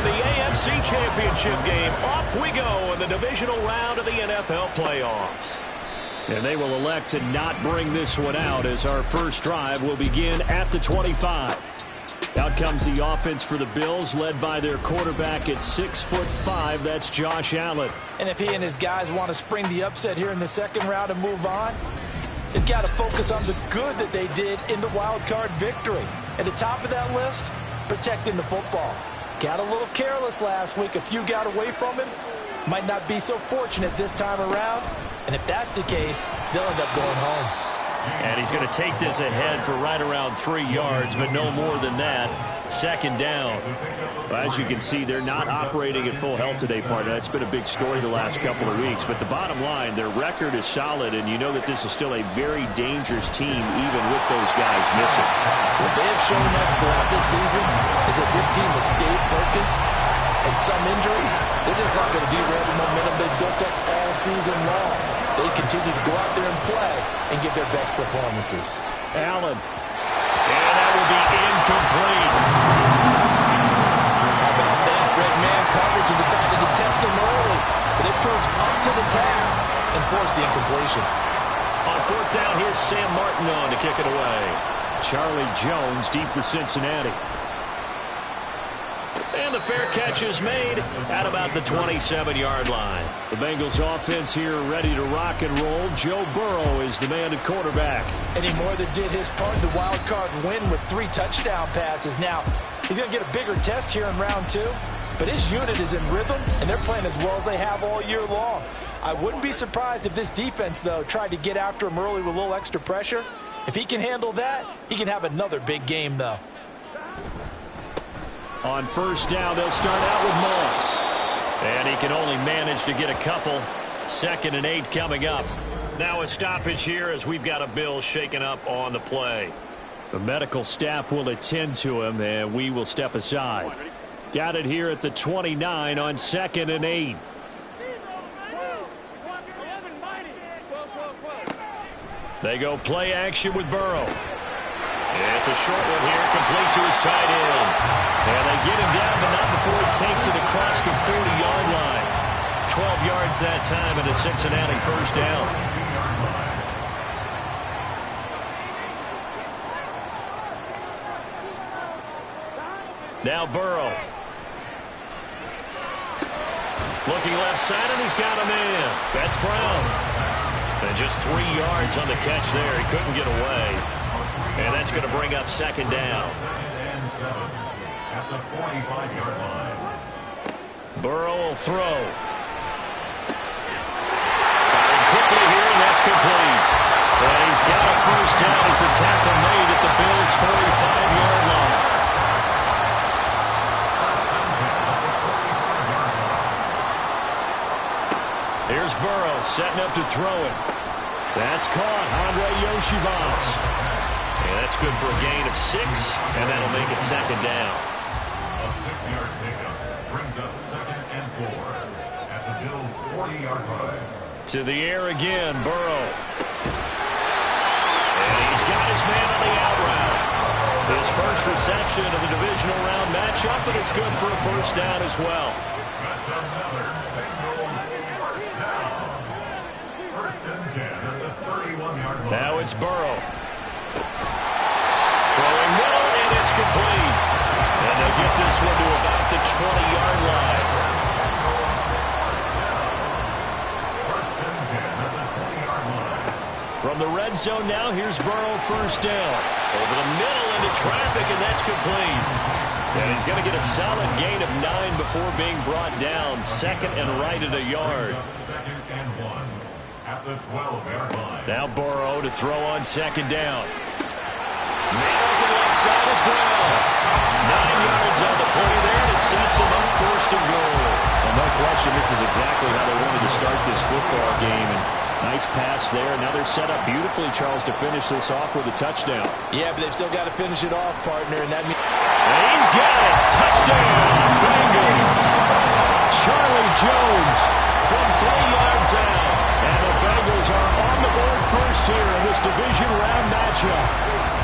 in the AFC Championship game. Off we go in the divisional round of the NFL playoffs. And they will elect to not bring this one out as our first drive will begin at the 25. Out comes the offense for the Bills, led by their quarterback at 6'5". That's Josh Allen. And if he and his guys want to spring the upset here in the second round and move on, they've got to focus on the good that they did in the wild card victory. At the top of that list, protecting the football. Got a little careless last week. A few got away from him. Might not be so fortunate this time around. And if that's the case, they'll end up going home. And he's going to take this ahead for right around 3 yards, but no more than that. Second down. Well, as you can see, they're not operating at full health today, partner. That's been a big story the last couple of weeks. But the bottom line, their record is solid, and you know that this is still a very dangerous team, even with those guys missing. What they have shown us throughout this season is that this team has stayed focused, and some injuries, they're just not going to derail the momentum they've built up all season long. They continue to go out there and play and give their best performances. Allen. And that will be incomplete. How about that? Red man coverage and decided to test them early. But it proved up to the task and forced the incompletion. On fourth down, here's Sam Martin on to kick it away. Charlie Jones deep for Cincinnati. And the fair catch is made at about the 27-yard line. The Bengals offense here ready to rock and roll. Joe Burrow is the man at quarterback. And he more than did his part in the wild card win with 3 touchdown passes. Now, he's going to get a bigger test here in round 2. But his unit is in rhythm, and they're playing as well as they have all year long. I wouldn't be surprised if this defense, though, tried to get after him early with a little extra pressure. If he can handle that, he can have another big game, though. On first down, they'll start out with Moss. And he can only manage to get a couple. 2nd and 8 coming up. Now a stoppage here as we've got a Bill shaken up on the play. The medical staff will attend to him, and we will step aside. Got it here at the 29 on 2nd and 8. They go play action with Burrow. It's a short one here, complete to his tight end. And they get him down, but not before he takes it across the 40-yard line. 12 yards that time, and a Cincinnati first down. Now Burrow. Looking left side, and he's got him in. That's Brown. And just 3 yards on the catch there. He couldn't get away. And that's going to bring up 2nd down. At the 45-yard line. Burrow will throw. Firing quickly here, and that's complete. And he's got a first down as the tackle made at the Bills' 45-yard line. Here's Burrow setting up to throw it. That's caught. Andre Yoshivas. And that's good for a gain of 6, and that'll make it 2nd down. A 6-yard pickup brings up 2nd and 4 at the Bills' 40-yard line. To the air again, Burrow. And he's got his man on the out route. His first reception of the divisional round matchup, and it's good for a first down as well. That's another Bengals first down. 1st and 10 at the 31-yard line. Now it's Burrow. Throwing middle, and it's complete. And they'll get this one to about the 20-yard line. 1st and 10 at the 20-yard line. From the red zone now, here's Burrow first down. Over the middle into traffic, and that's complete. And he's going to get a solid gain of 9 before being brought down. 2nd and right at a yard. 2nd and 1 at the 12-yard line. Now Burrow to throw on 2nd down. Man open left side is Brown. 9 yards on the play there, and it sets him up 1st and goal. And no question, this is exactly how they wanted to start this football game. And nice pass there. Now they're set up beautifully, Charles, to finish this off with a touchdown. Yeah, but they've still got to finish it off, partner, and that means... And he's got it. Touchdown, Bengals. Charlie Jones from 3 yards out. And the Bengals are on the board first here in this division round matchup.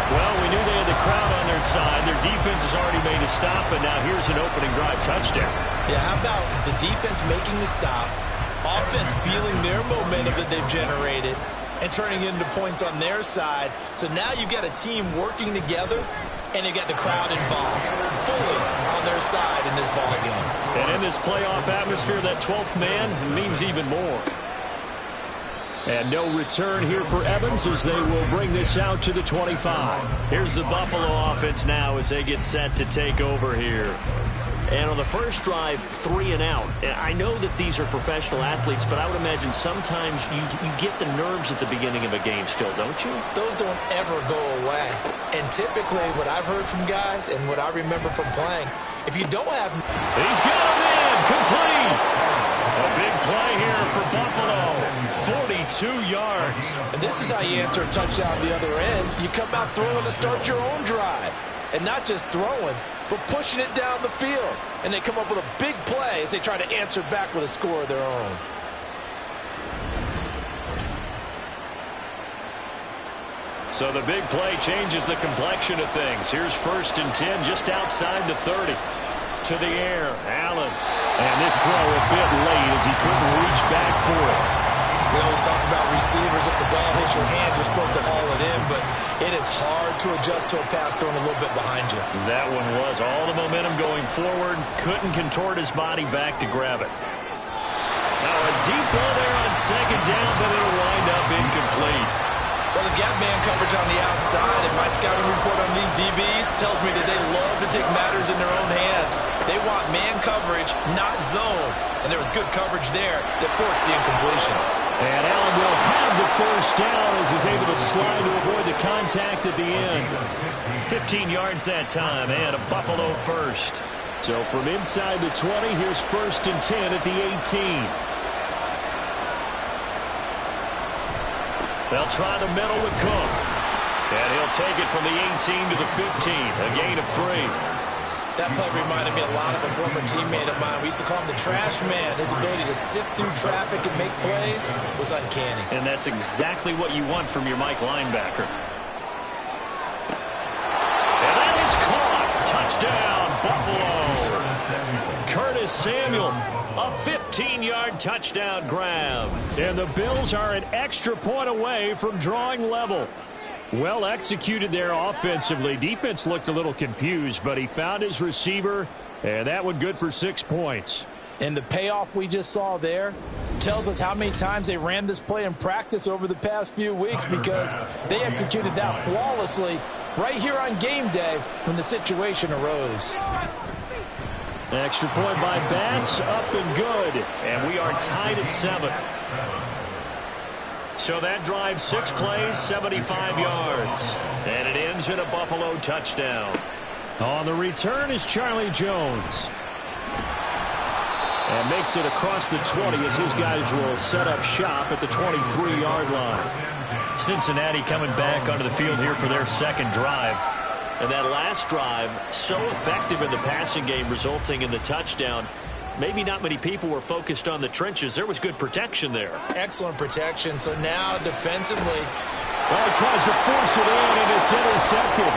Well, we knew they had the crowd on their side. Their defense has already made a stop, and now here's an opening drive touchdown. Yeah, how about the defense making the stop, offense feeling their momentum that they've generated, and turning it into points on their side. So now you've got a team working together, and you've got the crowd involved, fully on their side in this ball game. And in this playoff atmosphere, that 12th man means even more. And no return here for Evans as they will bring this out to the 25. Here's the Buffalo offense now as they get set to take over here. And on the first drive, 3 and out. And I know that these are professional athletes, but I would imagine sometimes you get the nerves at the beginning of a game still, don't you? Those don't ever go away. And typically what I've heard from guys and what I remember from playing, if you don't have... He's got him in, complete. A big play here for Buffalo. 42 yards. And this is how you answer a touchdown the other end. You come out throwing to start your own drive. And not just throwing, but pushing it down the field. And they come up with a big play as they try to answer back with a score of their own. So the big play changes the complexion of things. Here's 1st and 10 just outside the 30. To the air, Allen. And this throw a bit late as he couldn't reach back for it. We always talk about receivers. If the ball hits your hand, you're supposed to haul it in, but it is hard to adjust to a pass thrown a little bit behind you. That one was all the momentum going forward. Couldn't contort his body back to grab it. Now a deep ball there on 2nd down, but it'll wind up incomplete. Well, they've got man coverage on the outside, and my scouting report on these DBs tells me that they love to take matters in their own hands. They want man coverage, not zone. And there was good coverage there that forced the incompletion. And Allen will have the 1st down as he's able to slide to avoid the contact at the end. 15 yards that time, and a Buffalo 1st. So from inside the 20, here's 1st and 10 at the 18. They'll try the middle with Cook. And he'll take it from the 18 to the 15, a gain of 3. That play reminded me a lot of a former teammate of mine. We used to call him the trash man. His ability to sift through traffic and make plays was uncanny. And that's exactly what you want from your Mike linebacker. And that is caught. Touchdown, Buffalo. Curtis Samuel, a 15-yard touchdown grab. And the Bills are an extra point away from drawing level. Well executed there offensively. Defense looked a little confused, but he found his receiver, and that one good for 6 points. And the payoff we just saw there tells us how many times they ran this play in practice over the past few weeks, because they executed that flawlessly right here on game day when the situation arose. Extra point by Bass, up and good. And we are tied at 7. So that drive, 6 plays, 75 yards. And it ends in a Buffalo touchdown. On the return is Charlie Jones. And makes it across the 20 as his guys will set up shop at the 23-yard line. Cincinnati coming back onto the field here for their 2nd drive. And that last drive, so effective in the passing game, resulting in the touchdown. Maybe not many people were focused on the trenches. There was good protection there. Excellent protection. So now defensively. Well, he tries to force it in, and it's intercepted.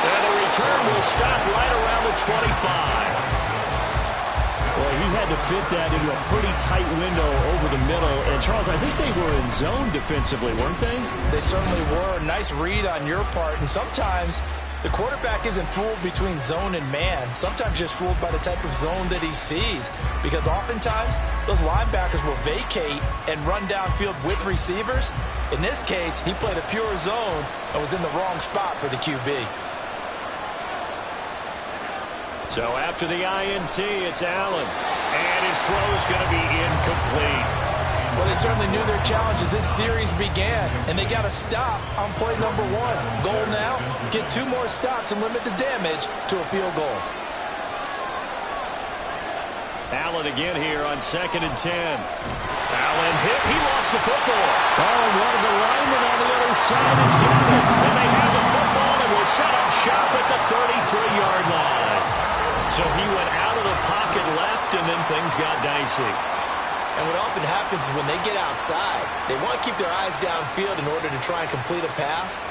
And the return will stop right around the 25. Well, he had to fit that into a pretty tight window over the middle. And, Charles, I think they were in zone defensively, weren't they? They certainly were. Nice read on your part. And sometimes the quarterback isn't fooled between zone and man. Sometimes just fooled by the type of zone that he sees. Because oftentimes those linebackers will vacate and run downfield with receivers. In this case, he played a pure zone and was in the wrong spot for the QB. So after the INT, it's Allen. And his throw is going to be incomplete. Well, they certainly knew their challenge as this series began, and they got a stop on play number 1. Goal now, get 2 more stops and limit the damage to a field goal. Allen again here on 2nd and 10. Allen hit. He lost the football. Oh, and one of the linemen on the other side has got it. And they have the football and will set up shop at the 33-yard line. So he went out of the pocket left, and then things got dicey. And what often happens is when they get outside, they want to keep their eyes downfield in order to try and complete a pass.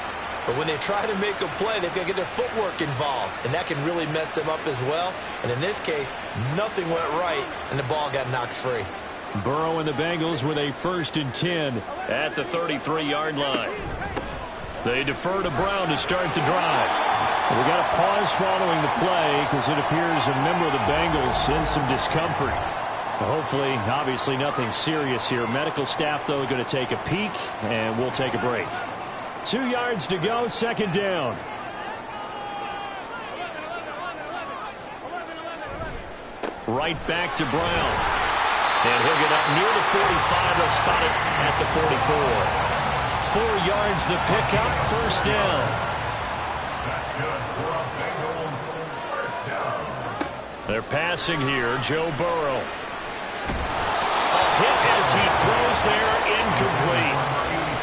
But when they try to make a play, they've got to get their footwork involved, and that can really mess them up as well. And in this case, nothing went right, and the ball got knocked free. Burrow and the Bengals with a 1st and 10 at the 33-yard line. They defer to Brown to start the drive. We got a pause following the play because it appears a member of the Bengals in some discomfort. Hopefully, obviously nothing serious here. Medical staff, though, going to take a peek, and we'll take a break. 2 yards to go, 2nd down. Right back to Brown. And he'll get up near the 45. They'll spot it at the 44. 4 yards the pickup, 1st down. That's good for a Bengals first down. They're passing here, Joe Burrow. A hit as he throws there, incomplete.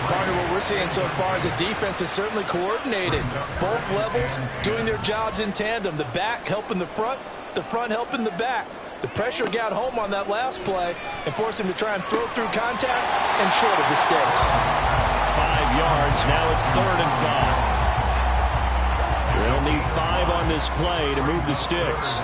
Partner, what we're seeing so far is the defense is certainly coordinated. Both levels doing their jobs in tandem. The back helping the front helping the back. The pressure got home on that last play and forced him to try and throw through contact and short of the sticks. 5 yards, now it's 3rd and 5. They'll need 5 on this play to move the sticks.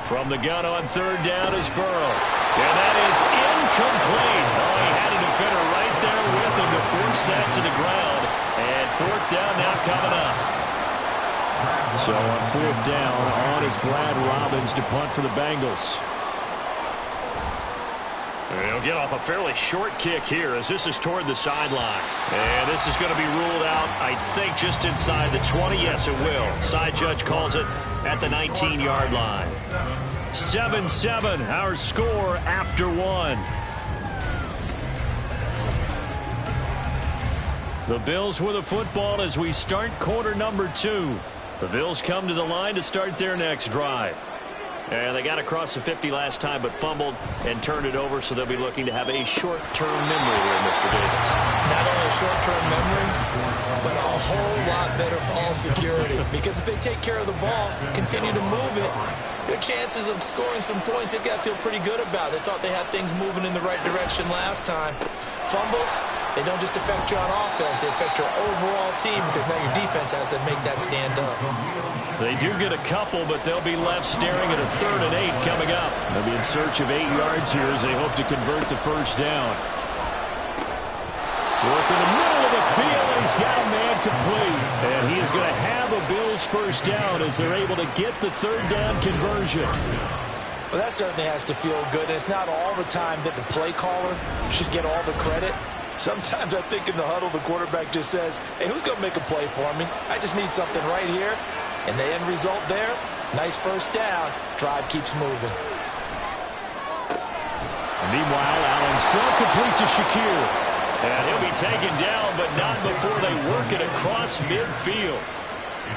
From the gun on 3rd down is Burrow. And that is incomplete. Oh, he had a defender right there with him to force that to the ground. And 4th down now coming up. So on 4th down, on is Brad Robbins to punt for the Bengals. He'll get off a fairly short kick here as this is toward the sideline. And this is going to be ruled out, I think, just inside the 20. Yes, it will. Side judge calls it at the 19-yard line. 7-7, our score after 1. The Bills with a football as we start quarter number 2. The Bills come to the line to start their next drive. And they got across the 50 last time but fumbled and turned it over, so they'll be looking to have a short-term memory here, Mr. Davis. Not only a short-term memory, but a whole lot better ball security. Because if they take care of the ball, continue to move it, their chances of scoring some points, they've got to feel pretty good about. They thought they had things moving in the right direction last time. Fumbles, they don't just affect you on offense, they affect your overall team because now your defense has to make that stand up. They do get a couple, but they'll be left staring at a 3rd and 8 coming up. They'll be in search of 8 yards here as they hope to convert the 1st down. Work in the middle of the field, and he's got a man complete. And he is going to have a Bills 1st down as they're able to get the 3rd down conversion. Well, that certainly has to feel good. And it's not all the time that the play caller should get all the credit. Sometimes I think in the huddle, the quarterback just says, hey, who's going to make a play for me? I just need something right here. And the end result there, nice 1st down. Drive keeps moving. Meanwhile, Allen still complete to Shakir. And he'll be taken down, but not before they work it across midfield.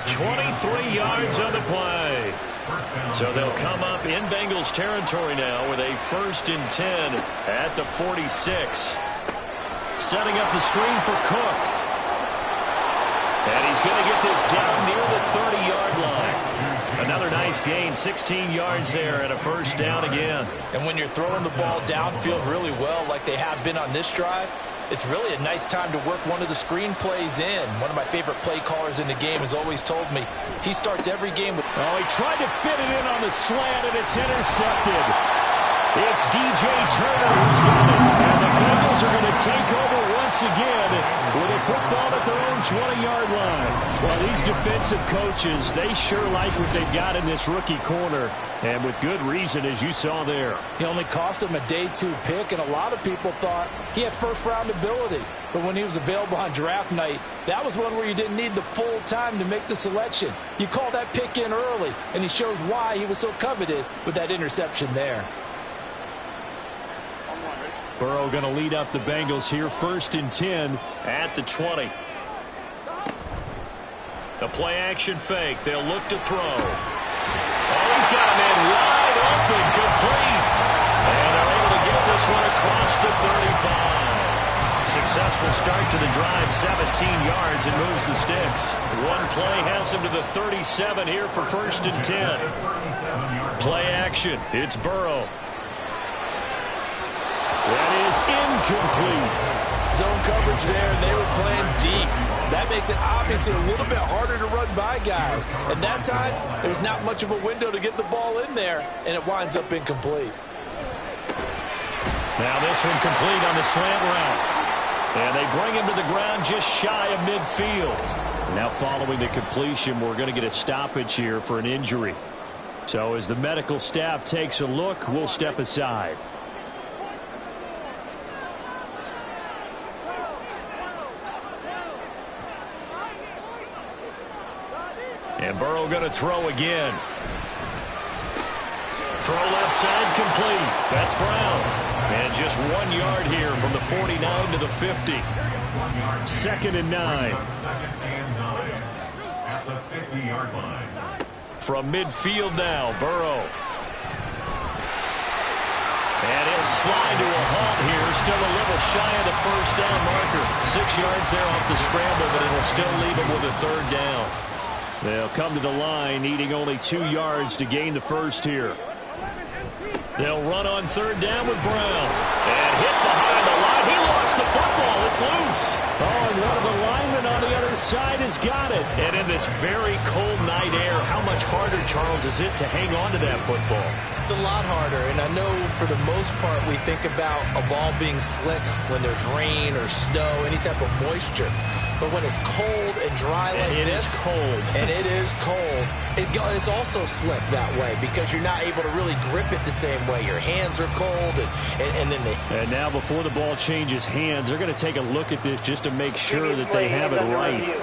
23 yards on the play. So they'll come up in Bengals territory now with a 1st and 10 at the 46. Setting up the screen for Cook. And he's going to get this down near the 30-yard line. Another nice gain, 16 yards there and a 1st down again. And when you're throwing the ball downfield really well like they have been on this drive, it's really a nice time to work one of the screen plays in. One of my favorite play callers in the game has always told me he starts every game with... Oh, he tried to fit it in on the slant, and it's intercepted. It's DJ Turner who's got it. And the Bengals are going to take over once again with a football at their own 20-yard line. Well, these defensive coaches, they sure like what they've got in this rookie corner. And with good reason, as you saw there. He only cost him a day 2 pick, and a lot of people thought he had first-round ability. But when he was available on draft night, that was one where you didn't need the full time to make the selection. You call that pick in early, and he shows why he was so coveted with that interception there. Burrow going to lead up the Bengals here, 1st and 10 at the 20. The play-action fake. They'll look to throw. Oh, he's got a man wide open, complete. And they're able to get this one across the 35. Successful start to the drive, 17 yards, and moves the sticks. One play has him to the 37 here for 1st and 10. Play action. It's Burrow. That is incomplete. Zone coverage there, and they were playing deep. makes it obviously a little bit harder to run by guys. And that time, there's not much of a window to get the ball in there, and it winds up incomplete. Now this one complete on the slant route. And they bring him to the ground just shy of midfield. Now following the completion, we're going to get a stoppage here for an injury. So as the medical staff takes a look, we'll step aside. And Burrow going to throw again. Throw left side complete. That's Brown. And just 1 yard here from the 49 to the 50. 2nd and 9. At the 50-yard line. From midfield now, Burrow. And he'll slide to a halt here. Still a little shy of the first down marker. 6 yards there off the scramble, but it'll still leave him with a 3rd down. They'll come to the line, needing only 2 yards to gain the first here. They'll run on 3rd down with Brown. And hit behind the line. He lost the football. It's loose. Oh, and one of the linemen on the other side has got it. And in this very cold night air, how much harder, Charles, is it to hang on to that football? It's a lot harder, and I know for the most part we think about a ball being slick when there's rain or snow, any type of moisture. But when it's cold and dry like this, it is cold, and it is cold, it's also slick that way because you're not able to really grip it the same way. Your hands are cold, and then they... And now before the ball changes hands, they're going to take a look at this just to make sure that they have it right.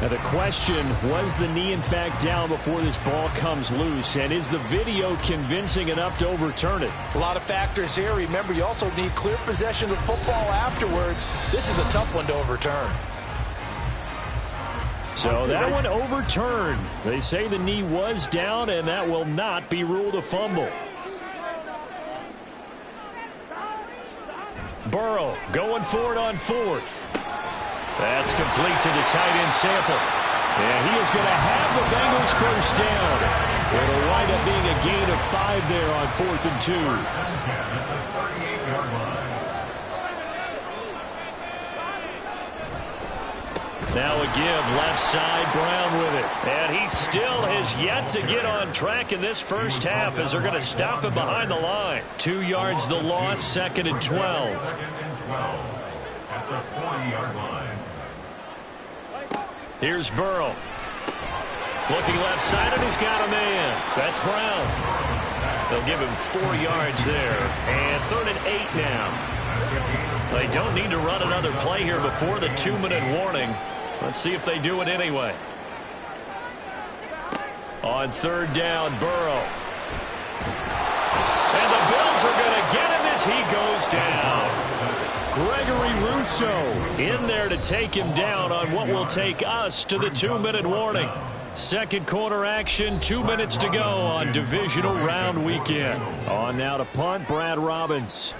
Now the question, was the knee in fact down before this ball comes loose? And is the video convincing enough to overturn it? A lot of factors here. Remember, you also need clear possession of the football afterwards. This is a tough one to overturn. So that one overturned. They say the knee was down, and that will not be ruled a fumble. Burrow going for it on 4th. That's complete to the tight end Sample. And he is going to have the Bengals first down. It'll wind up being a gain of 5 there on 4th and 2. Now a give, left side, Brown with it. And he still has yet to get on track in this first half as they're going to stop him behind the line. 2 yards the loss, 2nd and 12. 2nd and 12 at the 40-yard line. Here's Burrow. Looking left side, and he's got a man. That's Brown. They'll give him 4 yards there. And 3rd and 8 now. They don't need to run another play here before the 2-minute warning. Let's see if they do it anyway. On 3rd down, Burrow. And the Bills are going to get him as he goes down. Gregory Rousseau in there to take him down on what will take us to the 2-minute warning. Second quarter action, 2 minutes to go on divisional round weekend. On now to punt, Brad Robbins.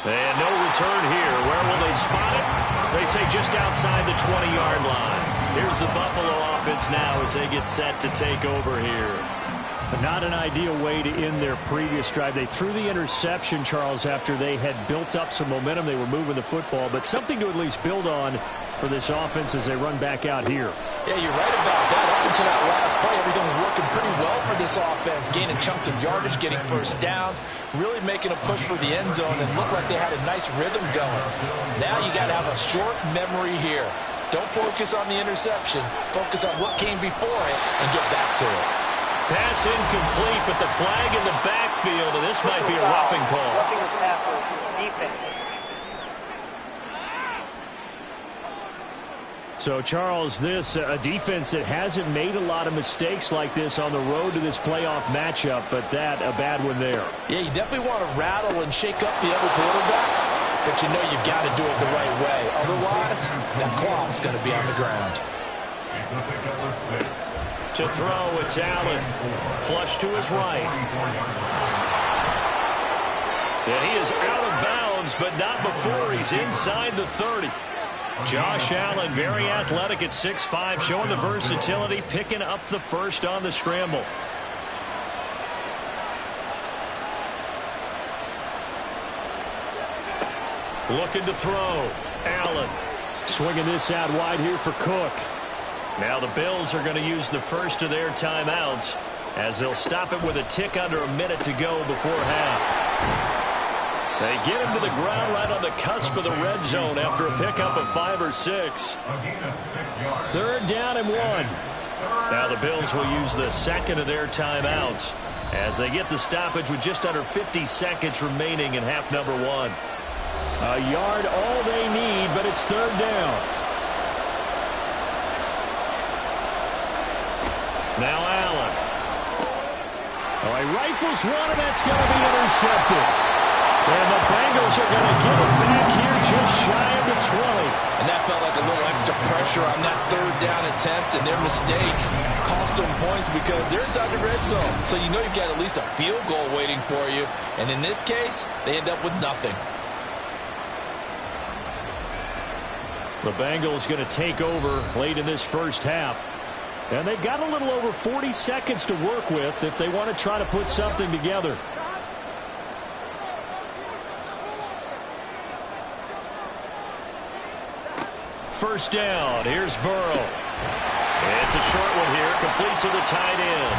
And no return here. Where will they spot it? They say just outside the 20-yard line. Here's the Buffalo offense now as they get set to take over here. But not an ideal way to end their previous drive. They threw the interception, Charles, after they had built up some momentum. They were moving the football, but something to at least build on for this offense as they run back out here. Yeah, you're right about that. Up until that last play, everything was working pretty well for this offense, gaining chunks of yardage, getting first downs, really making a push for the end zone, and looked like they had a nice rhythm going. Now you got to have a short memory here. Don't focus on the interception. Focus on what came before it and get back to it. Pass incomplete, but the flag in the backfield, and this might be a roughing call. Roughing the passer, defense. So, Charles, this a defense that hasn't made a lot of mistakes like this on the road to this playoff matchup, but that a bad one there. Yeah, you definitely want to rattle and shake up the other quarterback, but you know you've got to do it the right way. Otherwise, that cloth's going to be on the ground. He's going to pick up the 6. To throw, it's Allen. Flush to his right. And he is out of bounds, but not before he's inside the 30. Josh Allen, very athletic at 6'5", showing the versatility, picking up the first on the scramble. Looking to throw. Allen swinging this out wide here for Cook. Now the Bills are going to use the first of their timeouts as they'll stop it with a tick under a minute to go before half. They get him to the ground right on the cusp of the red zone after a pickup of 5 or 6. 3rd down and 1. Now the Bills will use the second of their timeouts as they get the stoppage with just under 50 seconds remaining in half number 1. A yard all they need, but it's 3rd down. Now Allen. All right, rifles one, and that's going to be intercepted. And the Bengals are going to get it back here just shy of the 20. And that felt like a little extra pressure on that 3rd down attempt, and their mistake cost them points because they're inside the red zone. So you know you've got at least a field goal waiting for you. And in this case, they end up with nothing. The Bengals going to take over late in this first half. And they've got a little over 40 seconds to work with if they want to try to put something together. First down. Here's Burrow. It's a short one here, complete to the tight end.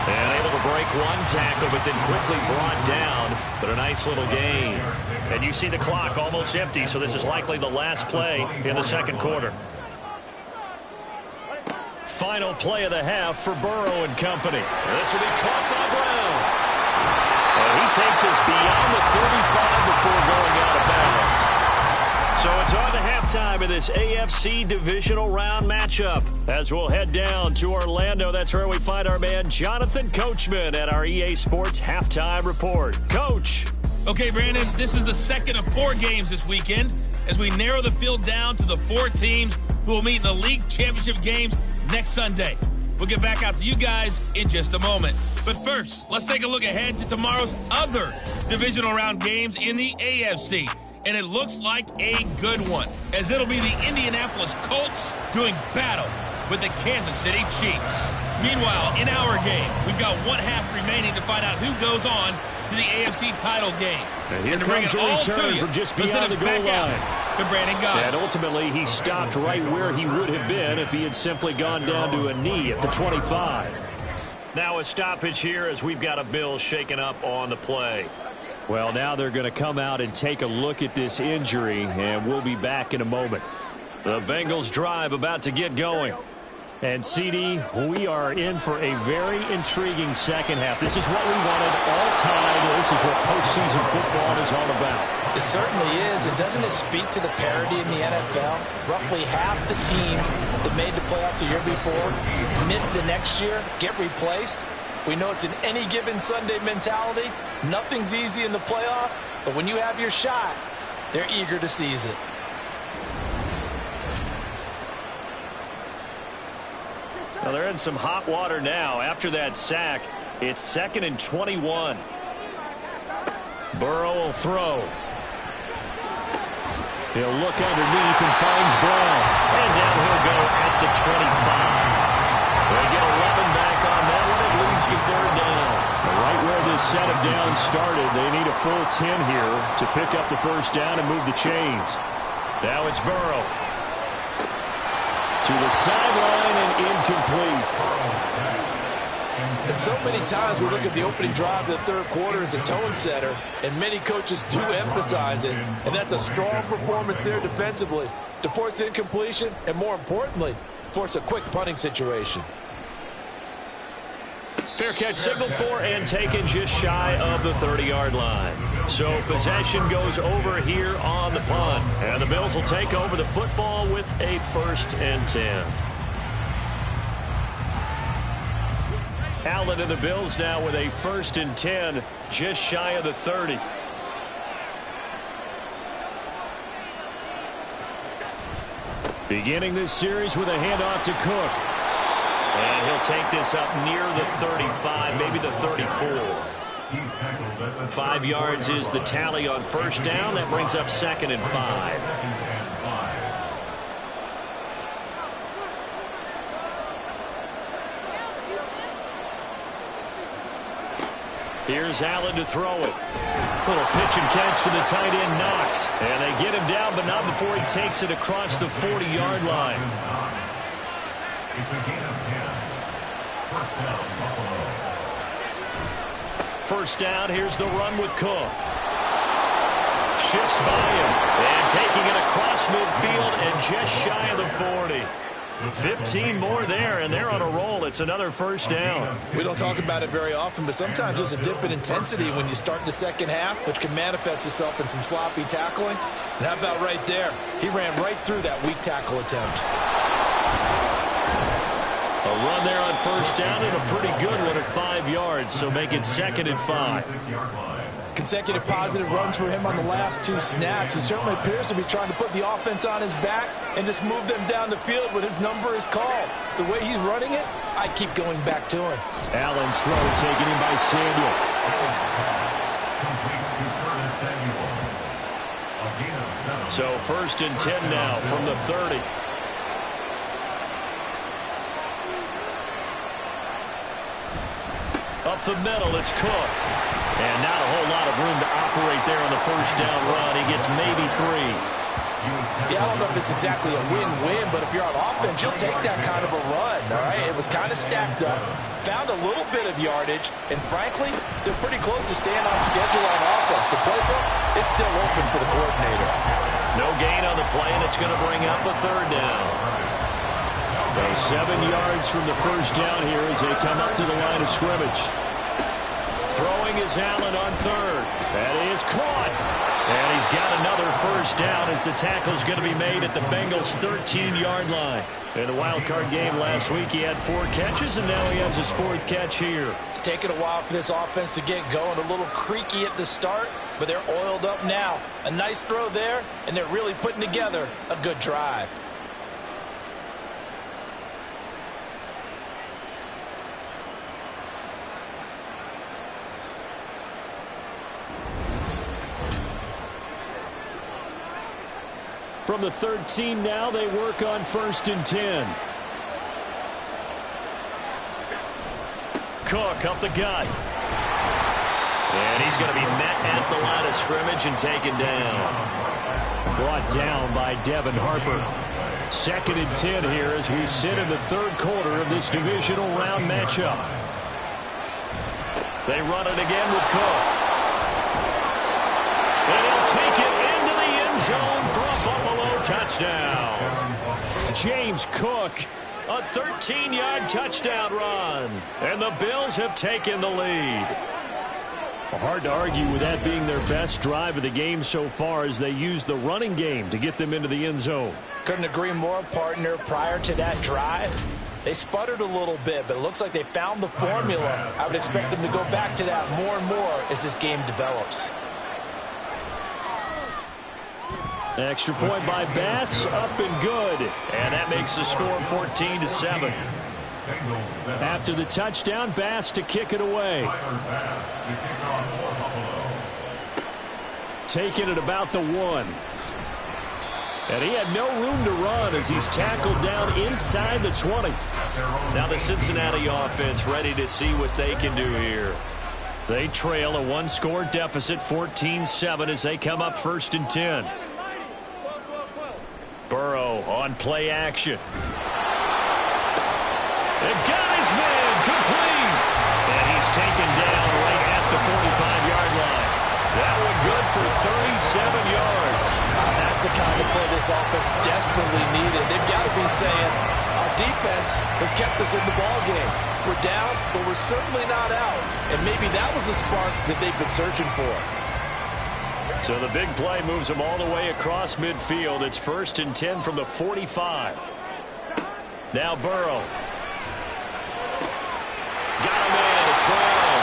And able to break one tackle, but then quickly brought down. But a nice little gain. And you see the clock almost empty, so this is likely the last play in the second quarter. Final play of the half for Burrow and company. This will be caught by Brown. And he takes us beyond the 35 before going out of bounds. So it's on to halftime of this AFC divisional round matchup. As we'll head down to Orlando, that's where we find our man Jonathan Coachman at our EA Sports Halftime Report. Coach. Okay, Brandon, this is the second of 4 games this weekend as we narrow the field down to the 4 teams who will meet in the league championship games next Sunday. We'll get back out to you guys in just a moment. But first, let's take a look ahead to tomorrow's other divisional round games in the AFC. And it looks like a good one, as it'll be the Indianapolis Colts doing battle with the Kansas City Chiefs. Meanwhile, in our game, we've got 1 half remaining to find out who goes on to the AFC title game. And here comes a return from just beyond the goal line. To Brandon Gaudin. And ultimately, he stopped right where he would have been if he had simply gone down to a knee at the 25. Now a stoppage here as we've got a Bill shaken up on the play. Well, now they're going to come out and take a look at this injury, and we'll be back in a moment. The Bengals drive about to get going. And, CD, we are in for a very intriguing second half. This is what we wanted all time. This is what postseason football is all about. It certainly is. And doesn't it speak to the parity in the NFL? Roughly half the teams that made the playoffs a year before miss the next year, get replaced. We know it's an any given Sunday mentality. Nothing's easy in the playoffs, but when you have your shot, they're eager to seize it. Well, they're in some hot water now. After that sack, it's 2nd and 21. Burrow will throw. He'll look underneath and finds Brown. And down he'll go at the 25. They get 11 back on that one. It leads to 3rd down. Right where this set of downs started, they need a full 10 here to pick up the first down and move the chains. Now it's Burrow. To the sideline and incomplete. And so many times we look at the opening drive of the 3rd quarter as a tone setter, and many coaches do emphasize it, and that's a strong performance there defensively to force incompletion and, more importantly, force a quick punting situation. Fair catch signaled for and taken just shy of the 30-yard line. So possession goes over here on the punt. And the Bills will take over the football with a 1st and 10. Allen and the Bills now with a 1st and 10 just shy of the 30. Beginning this series with a handoff to Cook. And he'll take this up near the 35, maybe the 34. 5 yards is the tally on 1st down. That brings up 2nd and 5. Here's Allen to throw it. Little pitch and catch to the tight end, Knox. And they get him down, but not before he takes it across the 40-yard line. It's a gain of 10. First down, Buffalo. First down, here's the run with Cook. Shifts by him. And taking it across midfield and just shy of the 40. 15 more there, and they're on a roll. It's another first down. We don't talk about it very often, but sometimes there's a dip in intensity when you start the second half, which can manifest itself in some sloppy tackling. And how about right there? He ran right through that weak tackle attempt. A run there on first down and a pretty good one at 5 yards, so make it 2nd and 5. Consecutive positive runs for him on the last 2 snaps. He certainly appears to be trying to put the offense on his back and just move them down the field when his number is called. The way he's running it, I keep going back to him. Allen's throw taken in by Samuel. So 1st and 10 now from the 30. Up the middle, it's Cook. And not a whole lot of room to operate there on the first down run. He gets maybe 3. Yeah, I don't know if it's exactly a win-win, but if you're on offense, you'll take that kind of a run, all right? It was kind of stacked up, found a little bit of yardage, and frankly, they're pretty close to staying on schedule on offense. The playbook is still open for the coordinator. No gain on the play, and it's going to bring up a 3rd down. So 7 yards from the first down here as they come up to the line of scrimmage. Throwing is Allen on 3rd. That is caught. And he's got another first down as the tackle's going to be made at the Bengals' 13-yard line. In the wild card game last week, he had 4 catches, and now he has his 4th catch here. It's taken a while for this offense to get going. A little creaky at the start, but they're oiled up now. A nice throw there, and they're really putting together a good drive. From the 13 now, they work on 1st and 10. Cook up the gut. And he's going to be met at the line of scrimmage and taken down. Brought down by Devin Harper. 2nd and 10 here as we sit in the 3rd quarter of this divisional round matchup. They run it again with Cook. And he'll take it into the end zone for a Buffalo touchdown. James Cook, a 13-yard touchdown run. And the Bills have taken the lead. Hard to argue with that being their best drive of the game so far as they use the running game to get them into the end zone. Couldn't agree more, partner. Prior to that drive, they sputtered a little bit, but it looks like they found the formula. I would expect them to go back to that more and more as this game develops. Extra point by Bass, up and good. And that makes the score 14-7. After the touchdown, Bass to kick it away. Taking it about the 1. And he had no room to run as he's tackled down inside the 20. Now the Cincinnati offense ready to see what they can do here. They trail a 1-score deficit, 14-7, as they come up 1st and 10. Burrow on play action. And got his man complete. And he's taken down right at the 45-yard line. That one good for 37 yards. That's the kind of play this offense desperately needed. They've got to be saying, our defense has kept us in the ballgame. We're down, but we're certainly not out. And maybe that was the spark that they've been searching for. So the big play moves them all the way across midfield. It's 1st and 10 from the 45. Now Burrow. Got him in. It's Brown.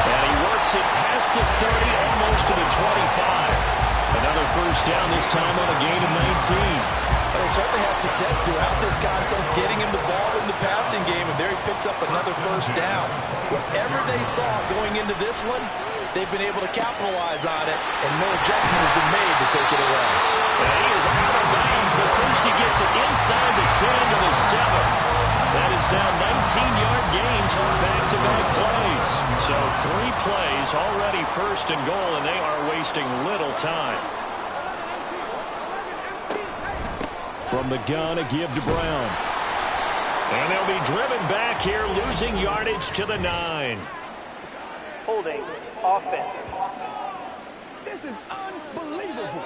And he works it past the 30, almost to the 25. Another first down, this time on a gain of 19. They certainly had success throughout this contest, getting him the ball in the passing game, and there he picks up another first down. Whatever they saw going into this one, they've been able to capitalize on it, and no adjustment has been made to take it away. And he is out of bounds, but first he gets it inside the 10 to the 7. That is now 19-yard gains on back-to-back plays. So 3 plays already first and goal, and they are wasting little time. From the gun, a give to Brown. And they'll be driven back here, losing yardage to the 9. Holding offense. This is unbelievable.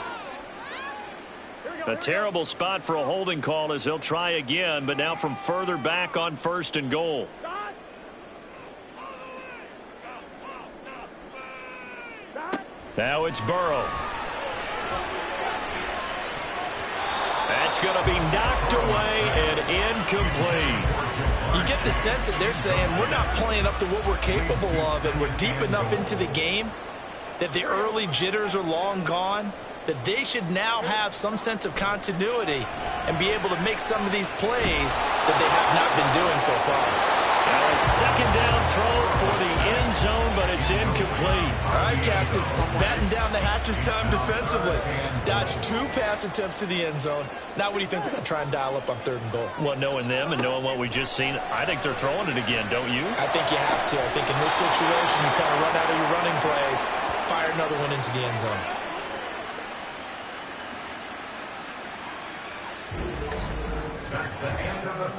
A terrible spot for a holding call as they'll try again, but now from further back on first and goal. Now it's Burrow. That's going to be knocked away and incomplete. You get the sense that they're saying we're not playing up to what we're capable of, and we're deep enough into the game that the early jitters are long gone, that they should now have some sense of continuity and be able to make some of these plays that they have not been doing so far. Now a second down throw for the end zone, but it's incomplete. All right, Captain, it's batting down the hatches time defensively. Dodged 2 pass attempts to the end zone. Now what do you think they're going to try and dial up on 3rd and goal? Well, knowing them and knowing what we just seen, I think they're throwing it again, don't you? I think you have to. I think in this situation, you kind of run out of your running plays, fire another one into the end zone.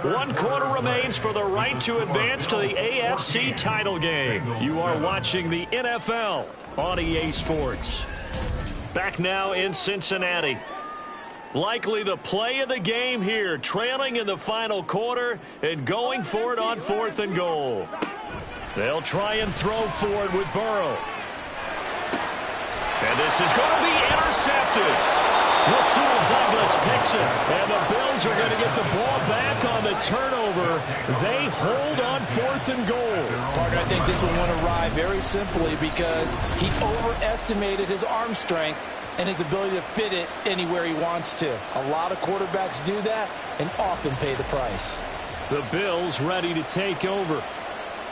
One quarter remains for the right to advance to the AFC title game. You are watching the NFL on EA Sports. Back now in Cincinnati. Likely the play of the game here, trailing in the final quarter and going for it on 4th and goal. They'll try and throw for it with Burrow. And this is going to be intercepted. Rasul Douglas picks it, and the Bills are going to get the ball back on the turnover. They hold on 4th and goal. Parker, I think this one went awry very simply because he overestimated his arm strength and his ability to fit it anywhere he wants to. A lot of quarterbacks do that and often pay the price. The Bills ready to take over.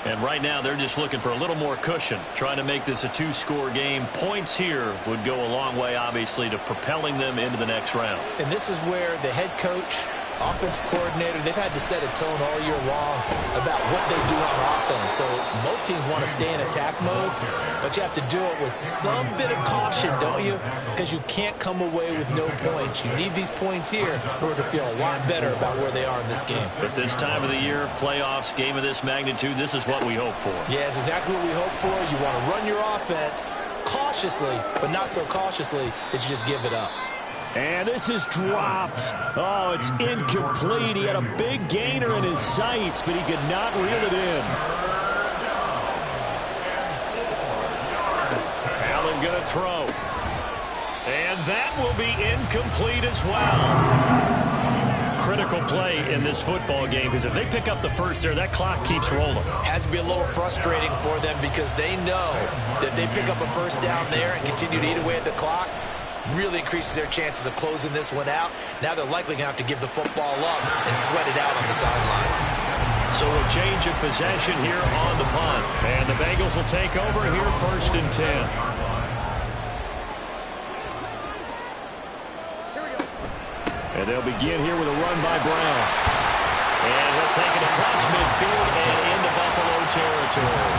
And right now, they're just looking for a little more cushion, trying to make this a 2-score game. Points here would go a long way, obviously, to propelling them into the next round. And this is where the head coach, offensive coordinator, they've had to set a tone all year long about what they do on offense. So most teams want to stay in attack mode, but you have to do it with some bit of caution, don't you? Because you can't come away with no points. You need these points here in order to feel a lot better about where they are in this game. But this time of the year, playoffs, game of this magnitude, this is what we hope for. Yeah, it's exactly what we hope for. You want to run your offense cautiously, but not so cautiously that you just give it up. And this is dropped. Oh, it's incomplete. He had a big gainer in his sights, but he could not reel it in. Allen going to throw. And that will be incomplete as well. Critical play in this football game, because if they pick up the first there, that clock keeps rolling. Has to be a little frustrating for them because they know that if they pick up a first down there and continue to eat away at the clock, really increases their chances of closing this one out. Now they're likely going to have to give the football up and sweat it out on the sideline. So a change of possession here on the punt. And the Bengals will take over here 1st and 10. And they'll begin here with a run by Brown. And he'll take it across midfield and into Buffalo territory.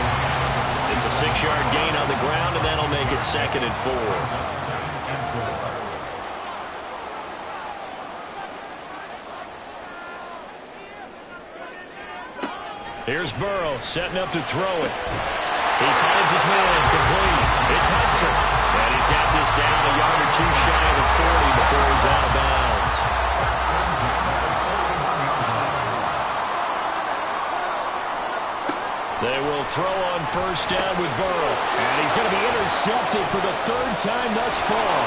It's a 6-yard gain on the ground, and that'll make it 2nd and 4. Here's Burrow setting up to throw it. He finds his man complete. It's Hudson. And he's got this down a yard or 2 shy of the 40 before he's out of bounds. They will throw on 1st down with Burrow. And he's going to be intercepted for the 3rd time thus far.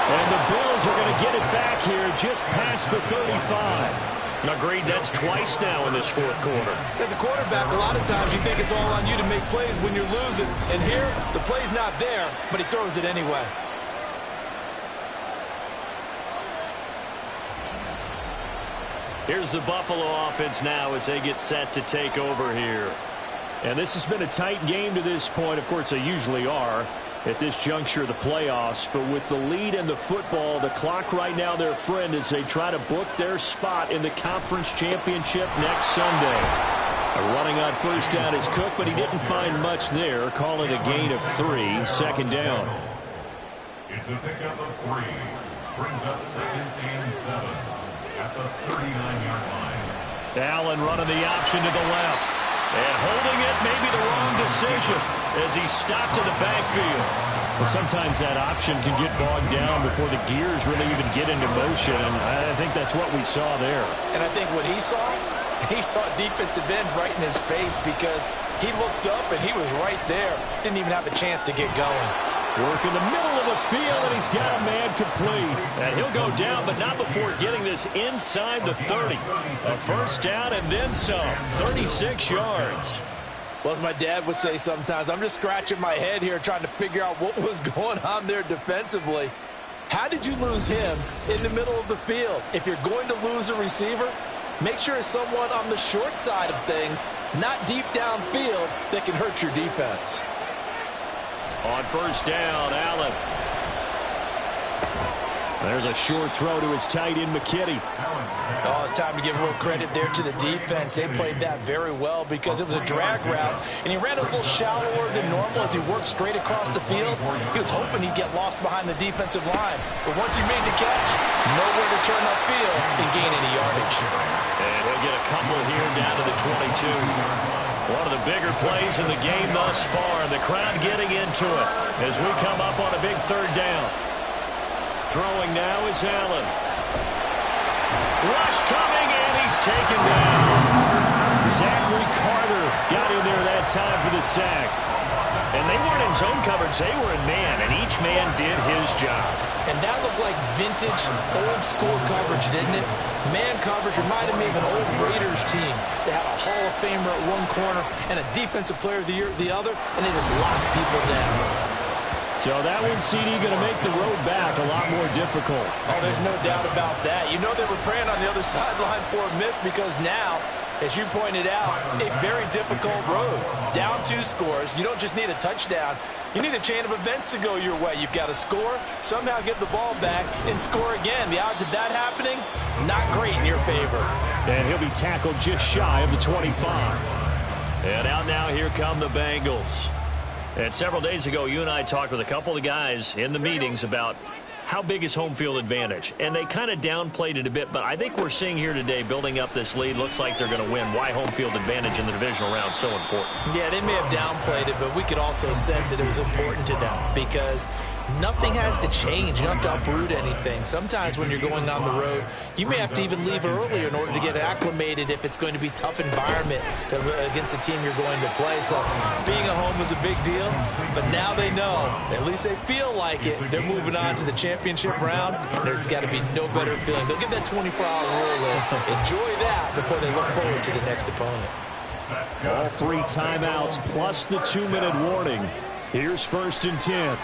And the Bills are going to get it back here just past the 35. Agreed, that's twice now in this 4th quarter. As a quarterback, a lot of times you think it's all on you to make plays when you're losing. And here, the play's not there, but he throws it anyway. Here's the Buffalo offense now as they get set to take over here. And this has been a tight game to this point. Of course, they usually are. at this juncture of the playoffs. But with the lead in the football, the clock right now their friend as they try to book their spot in the conference championship next Sunday. Running on first down is Cook, but he didn't find much there. Call it a gain of 3, second down. It's a pickup of 3. Brings up 2nd and 7 at the 39-yard line. Allen running the option to the left. And holding it may be the wrong decision as he stopped in the backfield. Well, sometimes that option can get bogged down before the gears really even get into motion, and I think that's what we saw there. And I think what he saw defensive end right in his face because he looked up and he was right there. Didn't even have a chance to get going. Work in the middle of the field, and he's got a man complete. And he'll go down, but not before getting this inside the 30. A first down and then some. 36 yards. Well, as my dad would say sometimes, I'm just scratching my head here trying to figure out what was going on there defensively. How did you lose him in the middle of the field? If you're going to lose a receiver, make sure it's someone on the short side of things, not deep downfield, that can hurt your defense. On first down, Allen. There's a short throw to his tight end, McKitty. Oh, it's time to give a little credit there to the defense. They played that very well because it was a drag route, and he ran a little shallower than normal as he worked straight across the field. He was hoping he'd get lost behind the defensive line, but once he made the catch, nowhere to turn upfield and gain any yardage. And he'll get a couple here down to the 22. One of the bigger plays in the game thus far, and the crowd getting into it as we come up on a big third down. Throwing now is Allen. Rush coming, and he's taken down. Zachary Carter got in there that time for the sack. And they weren't in zone coverage, they were in man, and each man did his job. And that looked like vintage, old-school coverage, didn't it? Man coverage reminded me of an old Raiders team. They had a Hall of Famer at one corner and a Defensive Player of the Year at the other, and they just locked people down. So that one, CD, going to make the road back a lot more difficult. Oh, there's no doubt about that. You know they were praying on the other sideline for a miss because now, as you pointed out, a very difficult road. Down 2 scores. You don't just need a touchdown. You need a chain of events to go your way. You've got to score, somehow get the ball back, and score again. The odds of that happening, not great in your favor. And he'll be tackled just shy of the 25. And out now, here come the Bengals. And several days ago, you and I talked with a couple of guys in the meetings about how big is home field advantage. And they kind of downplayed it a bit, but I think we're seeing here today, building up this lead, looks like they're going to win. Why home field advantage in the divisional round so important? Yeah, they may have downplayed it, but we could also sense that it was important to them because nothing has to change. You don't have to uproot anything. Sometimes when you're going on the road, you may have to even leave earlier in order to get acclimated if it's going to be a tough environment against the team you're going to play. So being at home was a big deal, but now they know, at least they feel like it, they're moving on to the championship round. There's got to be no better feeling. They'll get that 24-hour rule in. Enjoy that before they look forward to the next opponent. All 3 timeouts plus the 2-minute warning. Here's 1st and 10.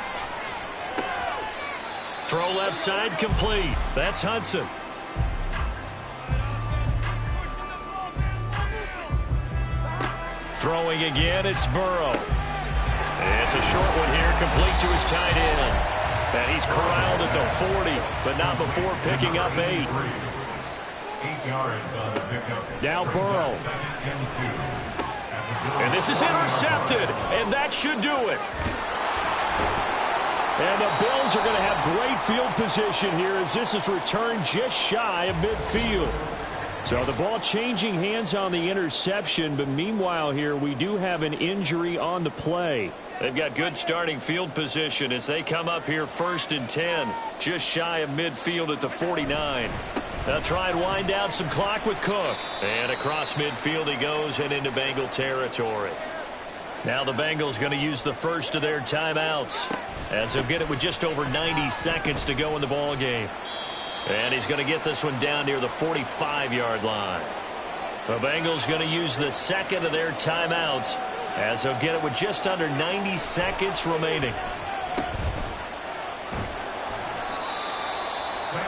Throw left side complete. That's Hudson. Throwing again, it's Burrow. It's a short one here, complete to his tight end. And he's corralled at the 40, but not before picking up 8. 8 yards on the pickup. Now Burrow. And this is intercepted, and that should do it. And the Bills are going to have great field position here as this is returned just shy of midfield. So the ball changing hands on the interception, but meanwhile here we do have an injury on the play. They've got good starting field position as they come up here 1st and 10, just shy of midfield at the 49. They'll try and wind down some clock with Cook. And across midfield he goes and into Bengal territory. Now the Bengals going to use the first of their timeouts as they'll get it with just over 90 seconds to go in the ball game. And he's going to get this one down near the 45-yard line. The Bengals going to use the second of their timeouts as they'll get it with just under 90 seconds remaining.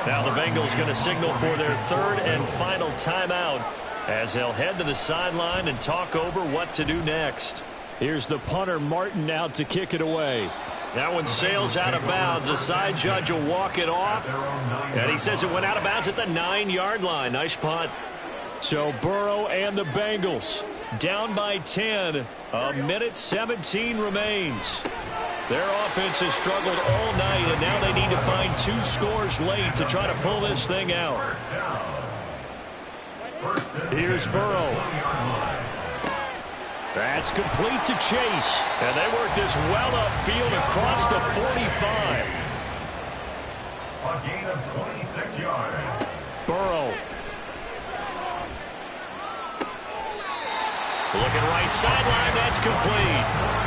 Now the Bengals going to signal for their 3rd and final timeout as they'll head to the sideline and talk over what to do next. Here's the punter, Martin, out to kick it away. That one sails out of bounds. The side judge will walk it off. And he says it went out of bounds at the 9-yard line. Nice punt. So Burrow and the Bengals down by 10. A minute 17 remains. Their offense has struggled all night, and now they need to find 2 scores late to try to pull this thing out. Here's Burrow. That's complete to Chase. And they work this well upfield across the 45. A gain of 26 yards. Burrow. Looking right sideline, that's complete.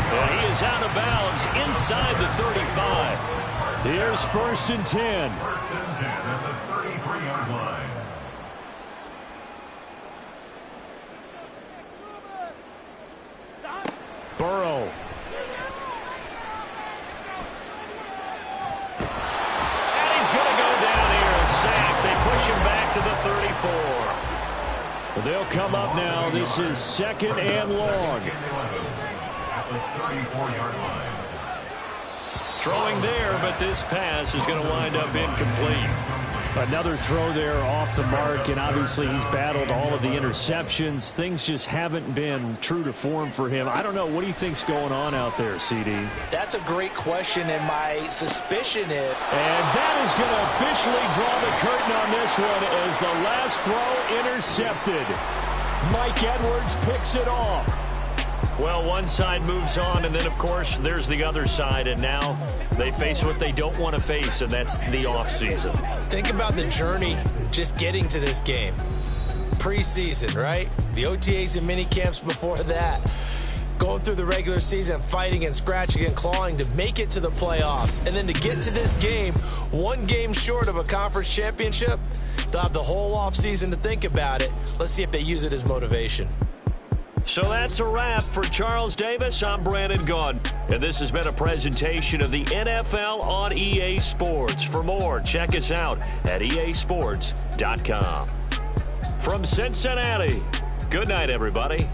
And he is out of bounds inside the 35. Here's 1st and 10. 1st and 10 at the 33-yard line. Burrow. And he's going to go down here, a sack. They push him back to the 34. They'll come up now. This is 2nd and long. At the 34-yard line. Throwing there, but this pass is going to wind up incomplete. Another throw there off the mark, and obviously he's battled all of the interceptions. Things just haven't been true to form for him. I don't know. What do you think's going on out there, CD? That's a great question, and my suspicion is... And that is going to officially draw the curtain on this one as the last throw intercepted. Mike Edwards picks it off. Well, one side moves on, and then, of course, there's the other side, and now they face what they don't want to face, and that's the offseason. Think about the journey just getting to this game. Preseason, right? The OTAs and mini camps before that. Going through the regular season, fighting and scratching and clawing to make it to the playoffs. And then to get to this game, 1 game short of a conference championship, they'll have the whole offseason to think about it. Let's see if they use it as motivation. So that's a wrap for Charles Davis. I'm Brandon Gaudin, and this has been a presentation of the NFL on EA Sports. For more, check us out at easports.com. From Cincinnati, good night, everybody.